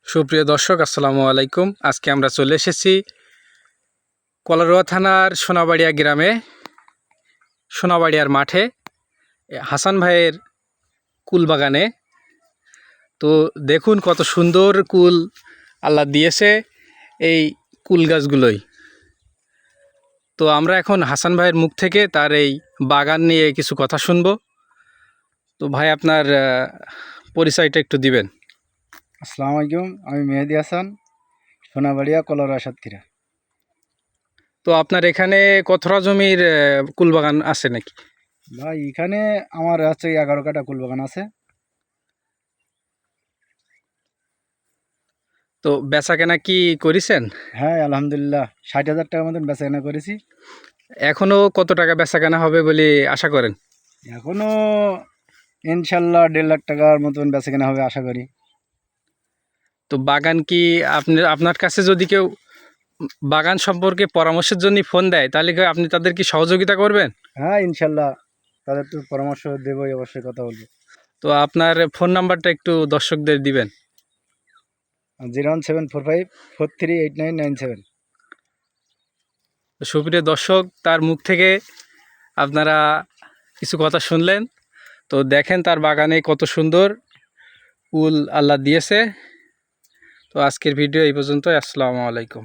সুপ্রিয় দর্শক, আসসালামু আলাইকুম। আজকে আমরা চলে এসেছি কলারোয়া থানার সোনাবাড়িয়া গ্রামে, সোনাবাড়িয়ার মাঠে হাসান ভাইয়ের কুল বাগানে। তো দেখুন কত সুন্দর কুল আল্লাহ দিয়েছে এই কুল গাছগুলোই। তো আমরা এখন হাসান ভাইয়ের মুখ থেকে তার এই বাগান নিয়ে কিছু কথা শুনব। তো ভাই, আপনার পরিচয়টা একটু দিবেন। আসসালামু আলাইকুম, আমি মেহেদি হাসান, সোনাবাড়িয়া কলারোয়া সাতক্ষীরা। তো আপনার এখানে কতটা জমির কুল বাগান আছে নাকি? ভাই, এখানে আমার আছে 11 কাঠা কুল বাগান আছে। তো বেচা কেনা কি করেছেন? হ্যাঁ, আলহামদুলিল্লাহ 60,000 টাকার মতন বেচাকেনা করেছি। এখনো কত টাকা বেচা কেনা হবে বলে আশা করেন? এখনো ইনশাল্লাহ 1.5 লাখ টাকার মতন বেচাকেনা হবে আশা করি। তো বাগান কি আপনার কাছে যদি কেউ বাগান সম্পর্কে পরামর্শের জন্য ফোন দেয়, তাহলে কি আপনি তাদের কি সহযোগিতা করবেন? হ্যাঁ, ইনশাল্লাহ তাদের তো পরামর্শ দেবই, অবশ্যই কথা বলবো। তো আপনার ফোন নাম্বারটা একটু দর্শকদের দিবেন। 01745438997। সুপ্রিয় দর্শক, তার মুখ থেকে আপনারা কিছু কথা শুনলেন। তো দেখেন তার বাগানে কত সুন্দর ফুল আল্লাহ দিয়েছে। তো আজকের ভিডিও এই পর্যন্তই। আসসালামু আলাইকুম।